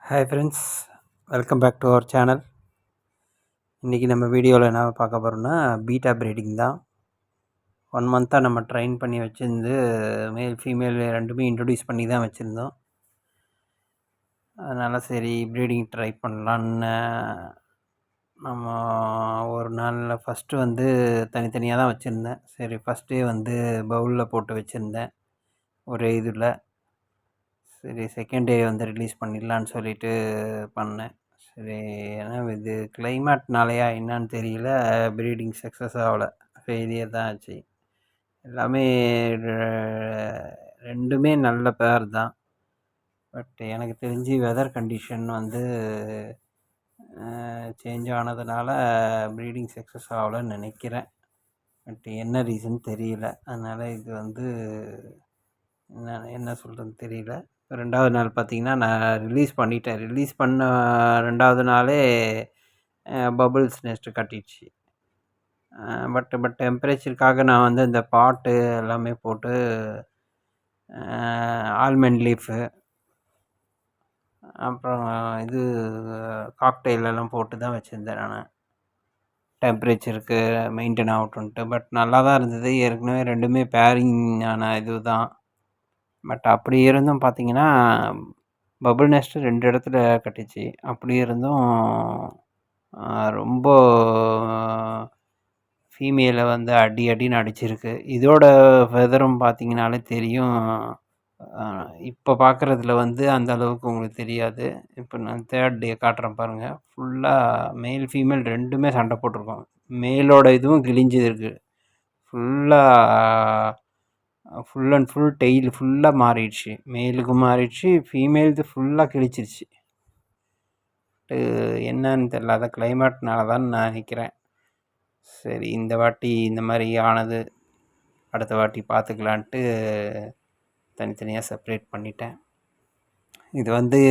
Hi friends, welcome back to our channel. இன்றைக்கி நம்ம வீடியோவில் என்ன பார்க்க போகிறோம்னா பீட்டா ப்ரீடிங் தான். 1 மந்த்தாக நம்ம ட்ரெயின் பண்ணி வச்சுருந்து மேல் ஃபீமேல் ரெண்டுமே இன்ட்ரடியூஸ் பண்ணி தான் வச்சுருந்தோம். அதனால் சரி ப்ரீடிங் ட்ரை பண்ணலான்னு நம்ம ஒரு நாளில் ஃபஸ்ட்டு வந்து தனித்தனியாக தான் வச்சுருந்தேன். சரி ஃபஸ்ட்டே வந்து பவுலில் போட்டு வச்சுருந்தேன் ஒரே இதில். சரி செகண்ட் டே வந்து ரிலீஸ் பண்ணிடலான்னு சொல்லிட்டு பண்ணேன். சரி ஏன்னா இது கிளைமேட்னாலையா என்னான்னு தெரியல, ப்ரீடிங் சக்ஸஸ் ஆகலை, ஃபெயிலியர் தான் ஆச்சு. எல்லாமே ரெண்டுமே நல்ல பேர் தான். பட் எனக்கு தெரிஞ்சு வெதர் கண்டிஷன் வந்து சேஞ்ச் ஆனதுனால ப்ரீடிங் சக்ஸஸ் ஆகலைன்னு நினைக்கிறேன். பட் என்ன ரீசன் தெரியல. அதனால் இது வந்து என்ன சொல்கிறதுன்னு தெரியல. 2வது நாள் பார்த்திங்கன்னா நான் ரிலீஸ் பண்ணிட்டேன். ரிலீஸ் பண்ண 2வது நாளே பபுள்ஸ் நெஸ்ட்டு கட்டிடுச்சு. பட் டெம்பரேச்சருக்காக நான் வந்து இந்த பாட்டு எல்லாமே போட்டு ஆல்மண்ட் லீஃபு அப்புறம் இது காக்டெயில் எல்லாம் போட்டு தான் வச்சுருந்தேன் நான், டெம்பரேச்சருக்கு மெயின்டைன் ஆகட்டுன்ட்டு. பட் நல்லா தான் இருந்தது. ஏற்கனவே ரெண்டுமே பேரிங் ஆன இது தான். பட் அப்படி இருந்தும் பார்த்திங்கன்னா பபுள் நெஸ்ட்டு 2 இடத்துல கட்டிச்சு. அப்படி இருந்தும் ரொம்ப ஃபீமேலை வந்து அடின்னு அடிச்சிருக்கு. இதோட ஃபெதரும் பார்த்திங்கனாலே தெரியும். இப்போ பார்க்குறதுல வந்து அந்த அளவுக்கு உங்களுக்கு தெரியாது. இப்போ நான் 3rd டே காட்டுறேன் பாருங்கள். ஃபுல்லாக மேல் ஃபீமேல் ரெண்டுமே சண்டை போட்டிருக்கோம். மேலோட இதுவும் கிழிஞ்சிருக்கு. ஃபுல் அண்ட் ஃபுல் டெய்ல் ஃபுல்லாக மாறிடுச்சு. மேலுக்கு மாறிடுச்சு, ஃபீமேலுக்கு ஃபுல்லாக கிழிச்சிருச்சு. என்னன்னு தெரில, அதை கிளைமேட்னால தான் நான் நினைக்கிறேன். சரி இந்த வாட்டி இந்த மாதிரி ஆனது, அடுத்த வாட்டி பார்த்துக்கலான்ட்டு தனித்தனியாக செப்ரேட் பண்ணிட்டேன். இது வந்து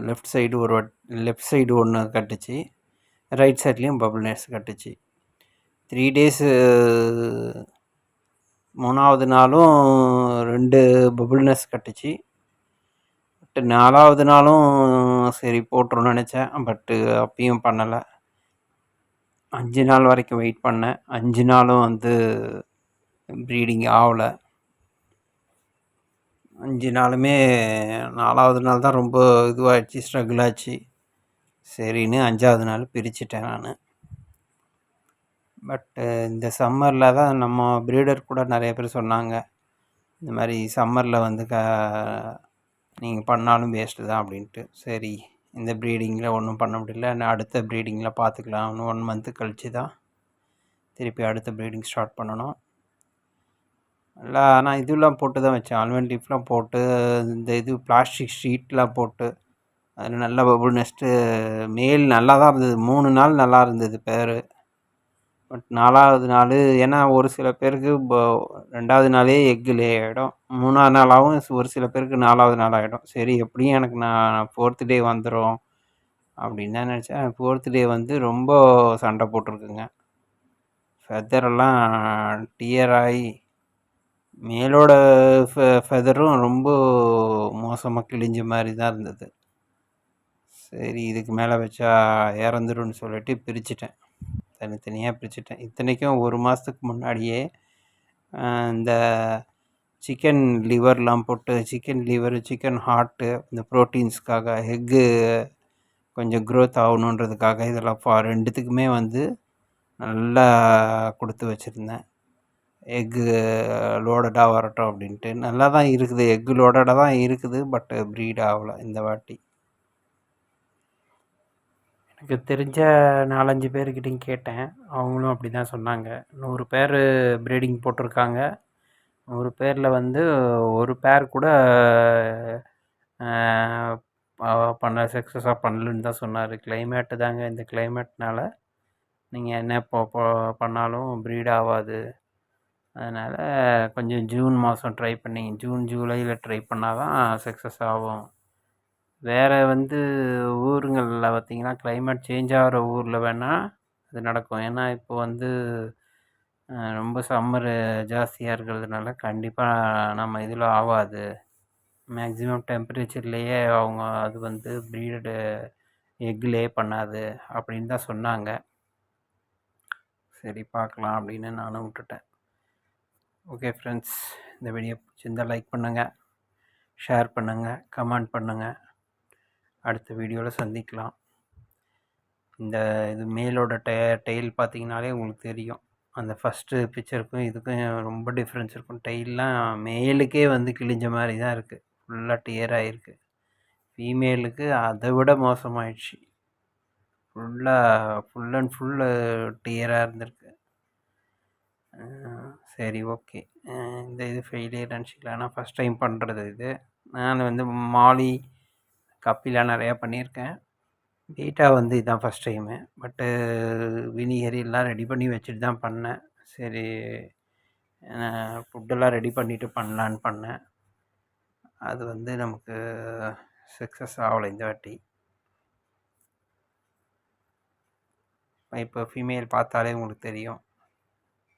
லெஃப்ட் சைடு ஒன்று கட்டுச்சு, ரைட் சைட்லேயும் பபுள் நெஸ்ட் கட்டுச்சு. 3 டேஸு 3வது நாளும் 2 பபுள் நெஸ்ட் கட்டுச்சு. பட் 4வது நாளும் சரி போட்டுருன்னு நினச்சேன். பட்டு அப்பயும் பண்ணலை. 5 நாள் வரைக்கும் வெயிட் பண்ணேன். 5 நாளும் வந்து ப்ரீடிங் ஆகலை. 5 நாளுமே 4வது நாள் தான் ரொம்ப இதுவாகிடுச்சு, ஸ்ட்ரகிள் ஆச்சு. சரின்னு 5வது நாள் பிரிச்சுட்டேன் நான். பட்டு இந்த சம்மரில் தான் நம்ம ப்ரீடர் கூட நிறைய பேர் சொன்னாங்க, இந்த மாதிரி சம்மரில் வந்து நீங்கள் பண்ணாலும் வேஸ்ட்டு தான் அப்படின்ட்டு. சரி இந்த ப்ரீடிங்கில் ஒன்றும் பண்ண முடியல, நான் அடுத்த ப்ரீடிங்கில் பார்த்துக்கலாம். இன்னும் 1 மந்த்து கழித்து தான் திருப்பி அடுத்த ப்ரீடிங் ஸ்டார்ட் பண்ணணும். இல்லை நான் இதெல்லாம் போட்டு தான் வச்சேன், ஆல்மண்ட் லீஃப்லாம் போட்டு, இந்த இது பிளாஸ்டிக் ஷீட்லாம் போட்டு, அதில் நல்ல பபுள் நெஸ்ட்டு மேல் நல்லா தான் இருந்தது. 3 நாள் நல்லா இருந்தது பேர். பட் 4வது நாள், ஏன்னா ஒரு சில பேருக்கு 2வது நாளே எக்கு லே ஆகிடும், 3வது நாளாகவும் ஒரு சில பேருக்கு 4வது நாள் ஆகிடும். சரி எப்படியும் எனக்கு நான் 4th டே வந்துடும் அப்படின்னு தான் நினச்சேன். 4th டே வந்து ரொம்ப சண்டை போட்டிருக்குங்க. ஃபெதரெல்லாம் டியர் ஆகி, மேலோட ஃபெதரும் ரொம்ப மோசமாக கிழிஞ்ச மாதிரி தான் இருந்தது. சரி இதுக்கு மேலே வச்சா இறந்துருன்னு சொல்லிட்டு பிரிச்சுட்டேன், தனித்தனியாக பிரிச்சுட்டேன். இத்தனைக்கும் 1 மாதத்துக்கு முன்னாடியே இந்த சிக்கன் லிவர்லாம் போட்டு, சிக்கன் லிவர், சிக்கன் ஹார்ட்டு, இந்த ப்ரோட்டீன்ஸ்க்காக, எக்கு கொஞ்சம் க்ரோத் ஆகணுன்றதுக்காக இதெல்லாம் 2த்துக்குமே வந்து நல்லா கொடுத்து வச்சுருந்தேன். எக்கு லோடடாக வரட்டும் அப்படின்ட்டு. நல்லா தான் இருக்குது, எக்கு லோடடாக தான் இருக்குது. பட்டு ப்ரீட் ஆகலை இந்த வாட்டி. எனக்கு தெரிஞ்ச 4-5 பேர்கிட்டையும் கேட்டேன், அவங்களும் அப்படி தான் சொன்னாங்க. 100 பேர் ப்ரீடிங் போட்டிருக்காங்க. 100 பேரில் வந்து ஒரு பேர் கூட பண்ண சக்ஸஸாக பண்ணலன்னு தான் சொன்னார். கிளைமேட்டு தாங்க, இந்த கிளைமேட்னால் நீங்கள் என்ன பண்ணாலும் ப்ரீட் ஆகாது. அதனால் கொஞ்சம் ஜூன் மாதம் ட்ரை பண்ணி, ஜூன் ஜூலையில் ட்ரை பண்ணால் தான் சக்ஸஸ் ஆகும். வேறு வந்து ஊருங்களில் பார்த்திங்கன்னா கிளைமேட் சேஞ்ச் ஆகிற ஊரில் வேணால் அது நடக்கும். ஏன்னா இப்போ வந்து ரொம்ப சம்மரு ஜாஸ்தியாக இருக்கிறதுனால கண்டிப்பாக நம்ம இதில் ஆகாது. மேக்ஸிமம் டெம்பரேச்சர்லேயே அவங்க அது வந்து ப்ரீடு எக் லே பண்ணாது அப்படின்னு தான் சொன்னாங்க. சரி பார்க்கலாம் அப்படின்னு நானும் விட்டுட்டேன். ஓகே ஃப்ரெண்ட்ஸ், இந்த வீடியோ பிடிச்சிருந்தால் லைக் பண்ணுங்கள், ஷேர் பண்ணுங்கள், கமெண்ட் பண்ணுங்கள். அடுத்த வீடியோவில் சந்திக்கலாம். இந்த இது மேலோட டெயில் பார்த்தீங்கனாலே உங்களுக்கு தெரியும். அந்த ஃபஸ்ட்டு பிக்சருக்கும் இதுக்கும் ரொம்ப டிஃப்ரென்ஸ் இருக்கும். டெயில்லாம் மேலுக்கே வந்து கிழிஞ்ச மாதிரி தான் இருக்குது, ஃபுல்லாக டியர் ஆகிருக்கு. ஃபீமேலுக்கு அதை விட மோசமாயிடுச்சு, ஃபுல் அண்ட் ஃபுல்லு டியராக இருந்திருக்கு. சரி ஓகே, இந்த இது ஃபெயிலியர் நினச்சிக்கலாம். ஆனால் ஃபஸ்ட் டைம் பண்ணுறது இது. நான் வந்து மாலி கப்பிலாம் நிறையா பண்ணியிருக்கேன். பீட்டா வந்து இதுதான் ஃபஸ்ட் டைமு. பட்டு வினிகர் எல்லாம் ரெடி பண்ணி வச்சுட்டு தான் பண்ணேன். சரி ஃபுட்டெல்லாம் ரெடி பண்ணிவிட்டு பண்ணலான்னு பண்ணேன். அது வந்து நமக்கு சக்ஸஸ் ஆகலை இந்த வாட்டி. இப்போ ஃபீமேல் பார்த்தாலே உங்களுக்கு தெரியும்,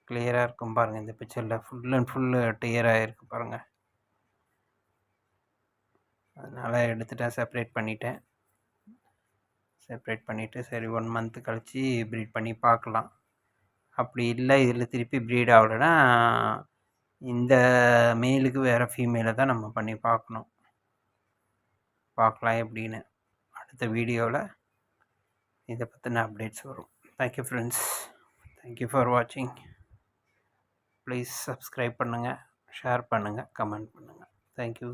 கிளியராக இருக்கும் பாருங்கள். இந்த பிக்சரில் ஃபுல் அண்ட் ஃபுல்லு டியராக இருக்குது பாருங்கள். அதனால் எடுத்துட்டேன், செப்பரேட் பண்ணிவிட்டு சரி 1 மந்த்து கழித்து ப்ரீட் பண்ணி பார்க்கலாம். அப்படி இல்லை இதில் திருப்பி ப்ரீட் ஆகலைன்னா இந்த மேலுக்கு வேறு ஃபீமேலை தான் நம்ம பண்ணி பார்க்கலாம் எப்படின்னு. அடுத்த வீடியோவில் இதை பற்றின அப்டேட்ஸ் வரும். தேங்க்யூ ஃப்ரெண்ட்ஸ், தேங்க்யூ ஃபார் வாட்சிங். ப்ளீஸ் சப்ஸ்கிரைப் பண்ணுங்கள், ஷேர் பண்ணுங்கள், கமெண்ட் பண்ணுங்கள். தேங்க்யூ.